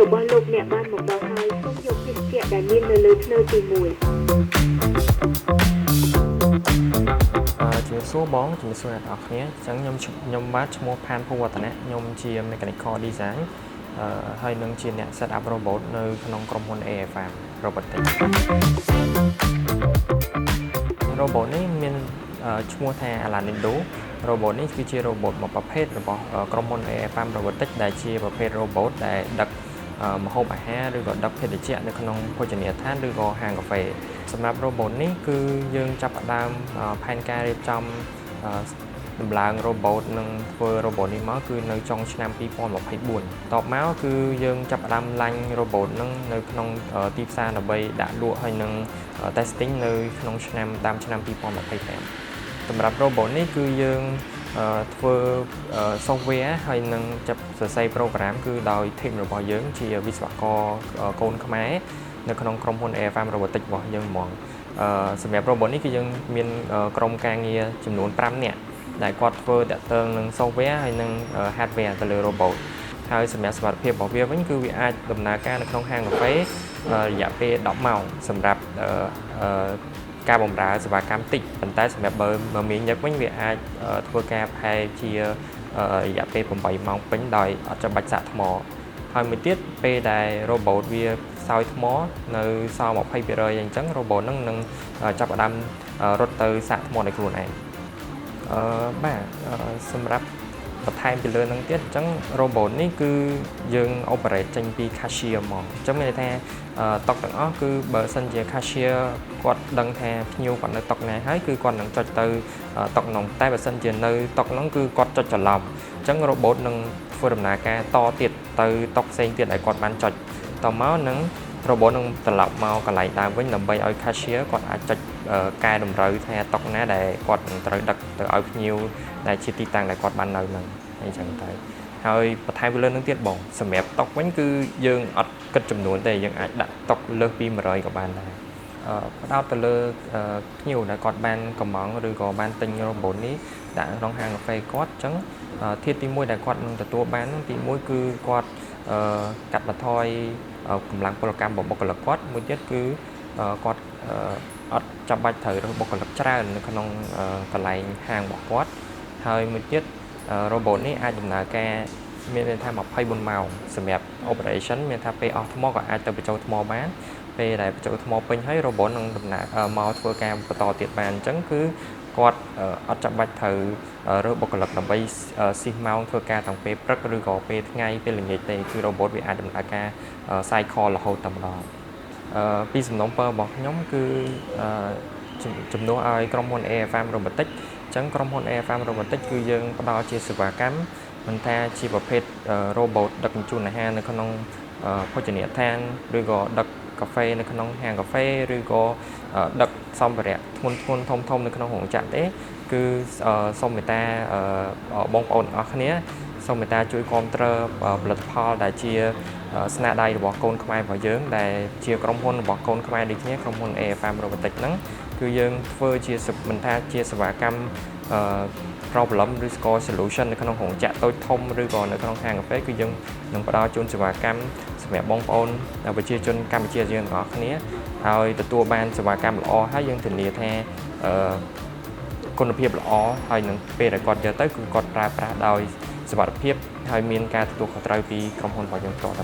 របស់លោកអ្នកបានមកដល់ហើយសូមយកភេសជ្ជៈដែលមាននៅលើធ្នើទី1ជំរាបសួរបងជំរាបសួរអ្នកនរគ្នាអញ្ចឹងខ្ញុំបាទឈ្មោះផានភូវឌ្ឍនៈខ្ញុំជា Mechanical Design ហើយនឹងជាអ្នក set up robot នៅក្នុងក្រុមហ៊ុន AFM Robotics robot នេះមានឈ្មោះថា Alanindo robot នេះគឺជា robot មួយប្រភេទរបស់ក្រុមហ៊ុន AFM Robotics ដែលជាប្រភេទ robot ដែលដឹកម្ហូបអាហារឬក៏ដឹកភេសជ្ជៈនៅក្នុងភោជនីយដ្ឋានឬក៏ហាងកាហ្វេសម្រាប់ robot នេះគឺយើងចាប់ផ្ដើមផែនការរៀបចំដំឡើង robot និងធ្វើ robot នេះមកគឺនៅចុងឆ្នាំ2024តបមកគឺយើងចាប់ផ្ដើមឡាញ់ robot នឹងនៅក្នុងទីផ្សារដើម្បីដាក់លក់ហើយនឹង testing នៅក្នុងដើមឆ្នាំ2025សម្រាប់ robot នេះគឺយើងធ្វើ software ហើយនឹងចាប់សរសេរ program គឺដោយ team របស់យើងជាវិស្វករកូនខ្មែរនៅក្នុងក្រុមហ៊ុន AFM Robotics របស់យើងហ្មងសម្រាប់ robot នេះគឺយើងមានក្រុមការងារចំនួន5នាក់ដែលគាត់ធ្វើតាក់ទងនឹង software ហើយនឹង hardware ទៅលើ robot ហើយសម្រាប់សុវត្ថិភាពរបស់វាវិញគឺវាអាចដំណើរការនៅក្នុងហាងកាហ្វេរយៈពេល10ម៉ោងសម្រាប់ការបម្រើសេវាកម្មតិចប៉ុន្តែសម្រាប់បើមានញឹកវិញវាអាចធ្វើការផែជារយៈពេល8ម៉ោងពេញដោយអត់ចាំបាច់សាកថ្មហើយមួយទៀតពេលដែល robot វាសោយថ្មនៅសល់ 20% អញ្ចឹង robot នឹងចាប់ផ្ដើមរត់ទៅសាកថ្មដោយខ្លួនឯងបាទសម្រាប់បន្ថែមពីលើនឹងទៀតអញ្ចឹង robot នេះគឺយើង operate ចេញពី cashier ហ្មងអញ្ចឹងមានន័យថាតុកទាំងអស់គឺបើសិនជា cashier គាត់ដឹងថាភ្ញៀវគាត់នៅតុកណាហើយគឺគាត់នឹងចុចទៅតុកនោះតែបើសិនជានៅតុកនោះគឺគាត់ចុចច្រឡំអញ្ចឹង robot នឹងធ្វើដំណើរការតទៀតទៅតុកផ្សេងទៀតដែលគាត់បានចុចតមកនឹង robot នឹងត្រឡប់មកកន្លែងដើមវិញដើម្បីឲ្យ cashier គាត់អាចចុចកែតម្រូវថាតុកណាដែលគាត់នឹងត្រូវដឹកទៅឲ្យភ្ញៀវដែលជាទីតាំងដែលគាត់បាននៅហ្នឹងអញ្ចឹងទៅហើយបន្ថែមពីលើនឹងទៀតបងសម្រាប់តុកវិញគឺយើងអត់គិតចំនួនទេយើងអាចដាក់តុកលើសពី100ក៏បានដែរផ្ដោតទៅលើភ្ញៀវដែលគាត់បានកម្មង់ឬក៏បានទិញ robot នេះដាក់ក្នុងហាងកាហ្វេគាត់អញ្ចឹងធាតុទី1ដែលគាត់នឹងទទួលបានទី1គឺគាត់កាត់បន្ថយកម្លាំងពលកម្មរបស់បុគ្គលិកគាត់មួយទៀតគឺគាត់អត់ចាំបាច់ត្រូវរើសបុគ្គលិកច្រើននៅក្នុងកន្លែងហាងរបស់គាត់ហើយមួយទៀត robot នេះអាចដំណើរការមានន័យថា24ម៉ោងសម្រាប់ operation មានថាពេលអស់ថ្មក៏អាចទៅបញ្ចូលថ្មបានពេលដែលបញ្ចូលថ្មពេញហើយ robot នឹងដំណើរមកធ្វើការបន្តទៀតបានអញ្ចឹងគឺគាត់អត់ចាំបាច់ត្រូវរើសបុគ្គលិកដើម្បីស៊ីសម៉ោងធ្វើការតាំងពេលព្រឹកឬក៏ពេលថ្ងៃពេលល្ងាចទេគឺ robot វាអាចដំណើរការ cycle រហូតតែម្ដងពីសំណុំពររបស់ខ្ញុំគឺជំនួសឲ្យក្រុមហ៊ុន AFM Robotics អញ្ចឹងក្រុមហ៊ុន AFM Robotics គឺយើងផ្ដល់ជាសេវាកម្មមិនថាជាប្រភេទ robot ដឹកជញ្ជូនអាហារនៅក្នុងភោជនីយដ្ឋានឬក៏ដឹកកាហ្វេនៅក្នុងហាងកាហ្វេឬក៏ដឹកសម្ភារៈធ្ងន់ធំនៅក្នុងរោងចក្រទេគឺសូមមេត្តាបងប្អូនទាំងអស់គ្នាសូមមេត្តាជួយគាំទ្រផលិតផលដែលជាស្នាដៃរបស់កូនខ្មែររបស់យើងដែលជាក្រុមហ៊ុនរបស់កូនខ្មែរដូចគ្នាក្រុមហ៊ុន AFM Robotics ហ្នឹងគឺយើងធ្វើជាមិនថាជាសេវាកម្មproblem ឬ score solution នៅក្នុងរោងចក្រតូចធំឬក៏នៅក្នុងហាងកាហ្វេគឺយើងនឹងផ្ដល់ជូនសេវាកម្មសម្រាប់បងប្អូនប្រជាជនកម្ពុជាយើងទាំងអស់គ្នាហើយទទួលបានសេវាកម្មល្អហើយយើងធានាថាគុណភាពល្អហើយនឹងពេលដែលគាត់យកទៅគឺគាត់ប្រើប្រាស់ដោយសុវត្ថិភាពហើយមានការទទួលខុសត្រូវពីក្រុមហ៊ុនរបស់យើងផ្ទាល់តែ